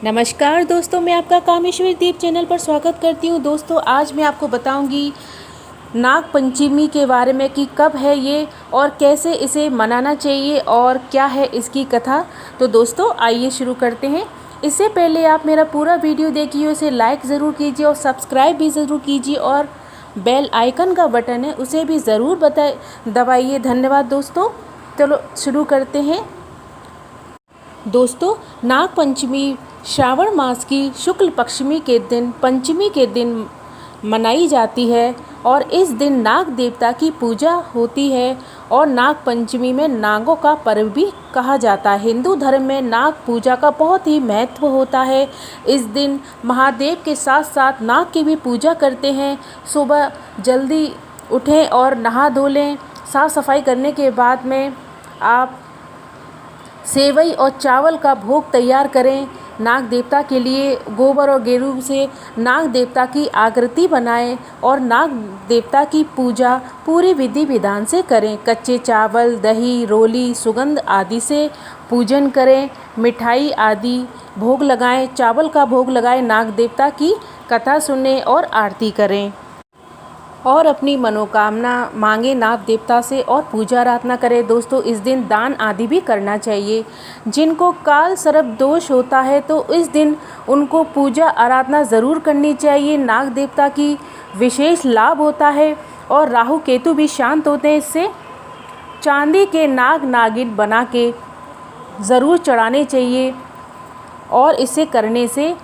नमस्कार दोस्तों, मैं आपका कामेश्वर दीप चैनल पर स्वागत करती हूँ। दोस्तों, आज मैं आपको बताऊंगी नाग पंचमी के बारे में कि कब है ये और कैसे इसे मनाना चाहिए और क्या है इसकी कथा। तो दोस्तों, आइए शुरू करते हैं। इससे पहले आप मेरा पूरा वीडियो देखिए, उसे लाइक ज़रूर कीजिए और सब्सक्राइब भी ज़रूर कीजिए और बेल आइकन का बटन है उसे भी ज़रूर दबाइए। धन्यवाद दोस्तों। चलो शुरू करते हैं। दोस्तों, नाग पंचमी श्रावण मास की शुक्ल पक्षमी के दिन पंचमी के दिन मनाई जाती है और इस दिन नाग देवता की पूजा होती है और नाग पंचमी में नागों का पर्व भी कहा जाता है। हिंदू धर्म में नाग पूजा का बहुत ही महत्व होता है। इस दिन महादेव के साथ साथ नाग की भी पूजा करते हैं। सुबह जल्दी उठें और नहा धो लें। साफ़ सफाई करने के बाद में आप सेवई और चावल का भोग तैयार करें। नाग देवता के लिए गोबर और गेरू से नाग देवता की आकृति बनाएं और नाग देवता की पूजा पूरी विधि विधान से करें। कच्चे चावल, दही, रोली, सुगंध आदि से पूजन करें। मिठाई आदि भोग लगाएं। चावल का भोग लगाएं। नाग देवता की कथा सुनें और आरती करें और अपनी मनोकामना मांगे नाग देवता से और पूजा आराधना करें। दोस्तों, इस दिन दान आदि भी करना चाहिए। जिनको काल सर्प दोष होता है तो इस दिन उनको पूजा आराधना ज़रूर करनी चाहिए। नाग देवता की विशेष लाभ होता है और राहु केतु भी शांत होते हैं। इससे चांदी के नाग नागिन बना के ज़रूर चढ़ाने चाहिए और इसे करने से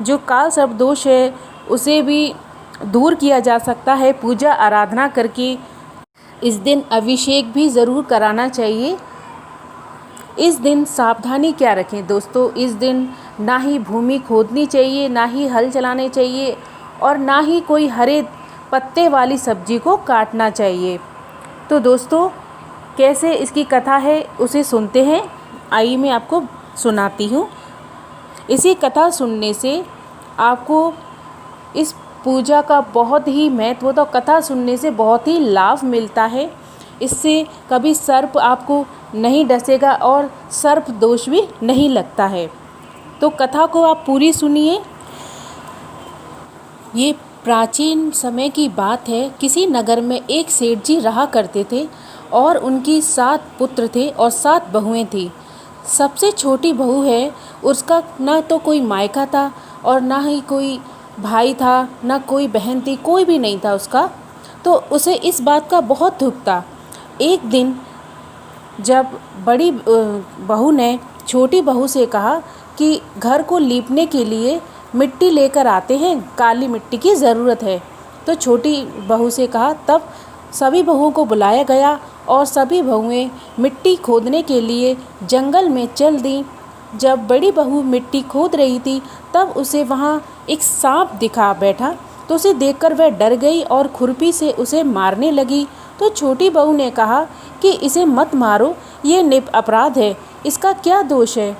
जो काल सर्प दोष है उसे भी दूर किया जा सकता है पूजा आराधना करके। इस दिन अभिषेक भी ज़रूर कराना चाहिए। इस दिन सावधानी क्या रखें दोस्तों, इस दिन ना ही भूमि खोदनी चाहिए, ना ही हल चलाने चाहिए और ना ही कोई हरे पत्ते वाली सब्जी को काटना चाहिए। तो दोस्तों, कैसे इसकी कथा है उसे सुनते हैं। आइए मैं आपको सुनाती हूँ। इसी कथा सुनने से आपको इस पूजा का बहुत ही महत्व होता है। कथा सुनने से बहुत ही लाभ मिलता है। इससे कभी सर्प आपको नहीं डसेगा और सर्प दोष भी नहीं लगता है। तो कथा को आप पूरी सुनिए। ये प्राचीन समय की बात है। किसी नगर में एक सेठ जी रहा करते थे और उनकी 7 पुत्र थे और 7 बहुएं थी। सबसे छोटी बहू है, उसका ना तो कोई मायका था और ना ही कोई भाई था, ना कोई बहन थी, कोई भी नहीं था उसका। तो उसे इस बात का बहुत दुख था। एक दिन जब बड़ी बहू ने छोटी बहू से कहा कि घर को लीपने के लिए मिट्टी लेकर आते हैं, काली मिट्टी की ज़रूरत है। तो छोटी बहू से कहा। तब सभी बहुओं को बुलाया गया और सभी बहुएं मिट्टी खोदने के लिए जंगल में चल दी। जब बड़ी बहू मिट्टी खोद रही थी तब उसे वहाँ एक सांप दिखा बैठा। तो उसे देखकर वह डर गई और खुरपी से उसे मारने लगी। तो छोटी बहू ने कहा कि इसे मत मारो, ये अपराध है, इसका क्या दोष है।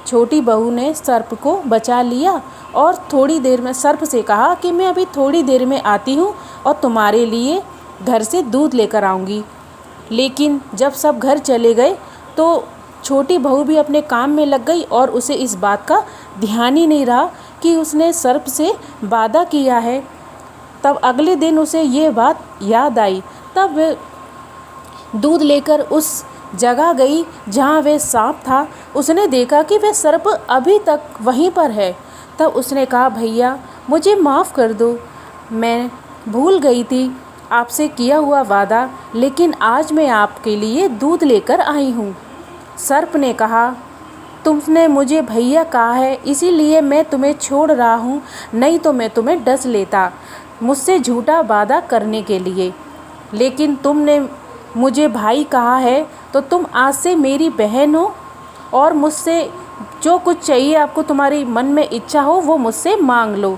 छोटी बहू ने सर्प को बचा लिया और थोड़ी देर में सर्प से कहा कि मैं अभी थोड़ी देर में आती हूँ और तुम्हारे लिए घर से दूध लेकर आऊँगी। लेकिन जब सब घर चले गए तो छोटी बहू भी अपने काम में लग गई और उसे इस बात का ध्यान ही नहीं रहा कि उसने सर्प से वादा किया है। तब अगले दिन उसे ये बात याद आई। तब वह दूध लेकर उस जगह गई जहाँ वह सांप था। उसने देखा कि वह सर्प अभी तक वहीं पर है। तब उसने कहा, भैया मुझे माफ़ कर दो, मैं भूल गई थी आपसे किया हुआ वादा, लेकिन आज मैं आपके लिए दूध लेकर आई हूँ। सर्प ने कहा, तुमने मुझे भैया कहा है इसीलिए मैं तुम्हें छोड़ रहा हूँ, नहीं तो मैं तुम्हें डस लेता मुझसे झूठा वादा करने के लिए। लेकिन तुमने मुझे भाई कहा है तो तुम आज से मेरी बहन हो और मुझसे जो कुछ चाहिए आपको, तुम्हारी मन में इच्छा हो वो मुझसे मांग लो।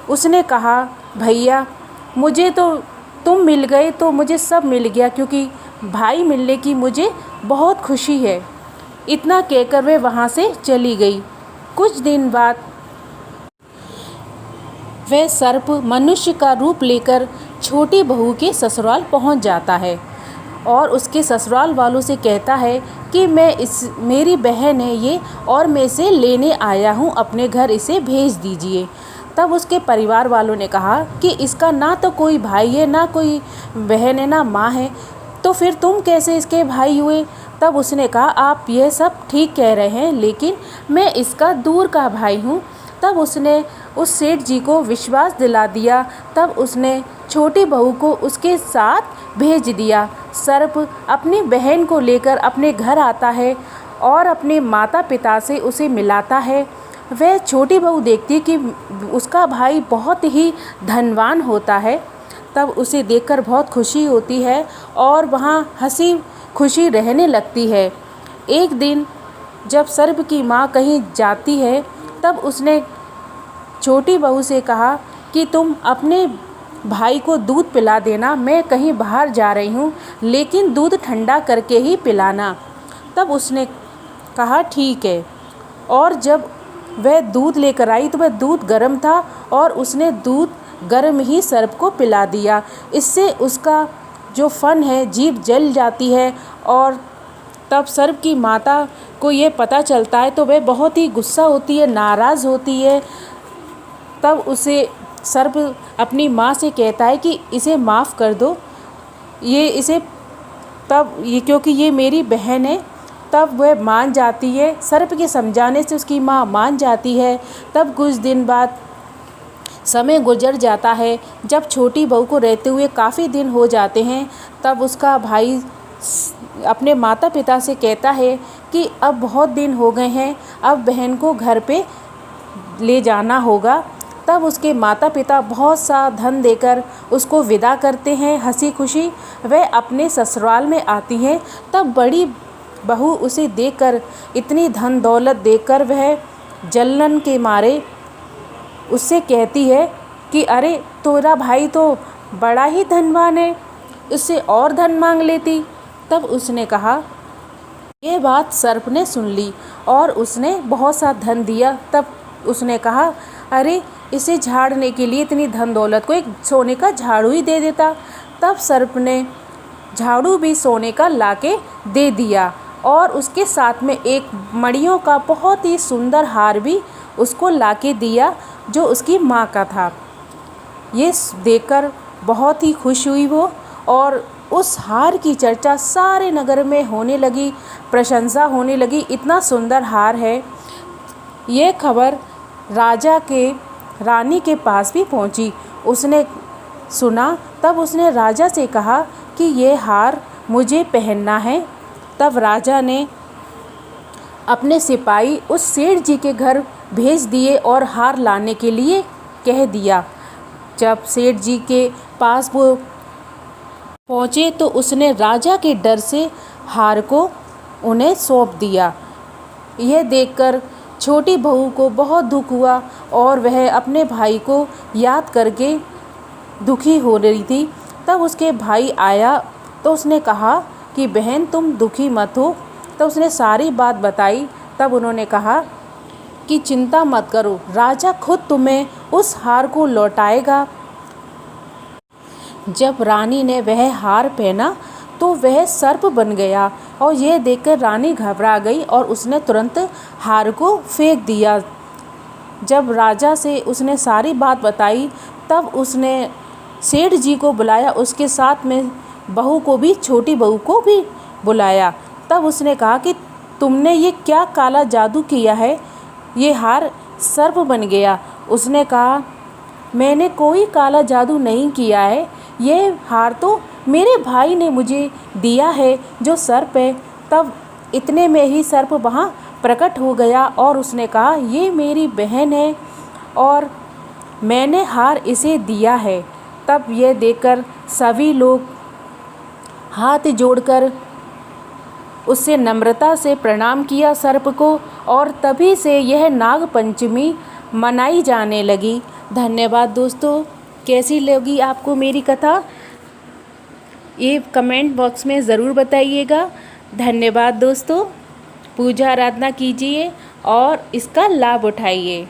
उसने कहा, भैया मुझे तो तुम मिल गए तो मुझे सब मिल गया, क्योंकि भाई मिलने की मुझे बहुत खुशी है। इतना कहकर वे वहाँ से चली गई। कुछ दिन बाद वह सर्प मनुष्य का रूप लेकर छोटी बहू के ससुराल पहुँच जाता है और उसके ससुराल वालों से कहता है कि मेरी बहन है ये और मैं इसे लेने आया हूँ अपने घर, इसे भेज दीजिए। तब उसके परिवार वालों ने कहा कि इसका ना तो कोई भाई है, ना कोई बहन है, ना माँ है, तो फिर तुम कैसे इसके भाई हुए? तब उसने कहा आप ये सब ठीक कह रहे हैं, लेकिन मैं इसका दूर का भाई हूँ। तब उसने उस सेठ जी को विश्वास दिला दिया। तब उसने छोटी बहू को उसके साथ भेज दिया। सर्प अपनी बहन को लेकर अपने घर आता है और अपने माता पिता से उसे मिलाता है। वह छोटी बहू देखती है कि उसका भाई बहुत ही धनवान होता है। तब उसे देखकर बहुत खुशी होती है और वहाँ हंसी खुशी रहने लगती है। एक दिन जब सर्प की माँ कहीं जाती है, तब उसने छोटी बहू से कहा कि तुम अपने भाई को दूध पिला देना, मैं कहीं बाहर जा रही हूँ, लेकिन दूध ठंडा करके ही पिलाना। तब उसने कहा ठीक है। और जब वह दूध लेकर आई तो वह दूध गर्म था और उसने दूध गर्म ही सर्प को पिला दिया। इससे उसका जो फन है जीभ जल जाती है और तब सर्प की माता को ये पता चलता है तो वह बहुत ही गुस्सा होती है, नाराज़ होती है। तब उसे सर्प अपनी माँ से कहता है कि इसे माफ़ कर दो, क्योंकि ये मेरी बहन है। तब वह मान जाती है, सर्प के समझाने से उसकी माँ मान जाती है। तब कुछ दिन बाद समय गुजर जाता है। जब छोटी बहू को रहते हुए काफ़ी दिन हो जाते हैं, तब उसका भाई अपने माता पिता से कहता है कि अब बहुत दिन हो गए हैं, अब बहन को घर पे ले जाना होगा। तब उसके माता पिता बहुत सा धन देकर उसको विदा करते हैं हंसी खुशी। वह अपने ससुराल में आती है। तब बड़ी बहू उसे देखकर, इतनी धन दौलत देखकर वह जलन के मारे उससे कहती है कि अरे तेरा भाई तो बड़ा ही धनवान है, इससे और धन मांग लेती। तब उसने कहा, ये बात सर्प ने सुन ली और उसने बहुत सा धन दिया। तब उसने कहा, अरे इसे झाड़ने के लिए इतनी धन दौलत को एक सोने का झाड़ू ही दे देता। तब सर्प ने झाड़ू भी सोने का लाके दे दिया और उसके साथ में एक मणियों का बहुत ही सुंदर हार भी उसको लाके दिया जो उसकी माँ का था। ये देखकर बहुत ही खुश हुई वो और उस हार की चर्चा सारे नगर में होने लगी, प्रशंसा होने लगी, इतना सुंदर हार है। ये खबर रानी के पास भी पहुंची। उसने सुना, तब उसने राजा से कहा कि ये हार मुझे पहनना है। तब राजा ने अपने सिपाही उस सेठ जी के घर भेज दिए और हार लाने के लिए कह दिया। जब सेठ जी के पास वो पहुँचे तो उसने राजा के डर से हार को उन्हें सौंप दिया। यह देखकर छोटी बहू को बहुत दुख हुआ और वह अपने भाई को याद करके दुखी हो रही थी। तब उसके भाई आया तो उसने कहा कि बहन तुम दुखी मत हो। तब उसने सारी बात बताई। तब उन्होंने कहा कि चिंता मत करो, राजा खुद तुम्हें उस हार को लौटाएगा। जब रानी ने वह हार पहना तो वह सर्प बन गया और यह देखकर रानी घबरा गई और उसने तुरंत हार को फेंक दिया। जब राजा से उसने सारी बात बताई तब उसने सेठ जी को बुलाया, उसके साथ में बहू को भी, छोटी बहू को भी बुलाया। तब उसने कहा कि तुमने ये क्या काला जादू किया है, ये हार सर्प बन गया। उसने कहा मैंने कोई काला जादू नहीं किया है, ये हार तो मेरे भाई ने मुझे दिया है जो सर्प है। तब इतने में ही सर्प वहाँ प्रकट हो गया और उसने कहा ये मेरी बहन है और मैंने हार इसे दिया है। तब यह देखकर सभी लोग हाथ जोड़कर उससे नम्रता से प्रणाम किया सर्प को और तभी से यह नाग पंचमी मनाई जाने लगी। धन्यवाद दोस्तों। कैसी लगी आपको मेरी कथा, ये कमेंट बॉक्स में ज़रूर बताइएगा। धन्यवाद दोस्तों। पूजा आराधना कीजिए और इसका लाभ उठाइए।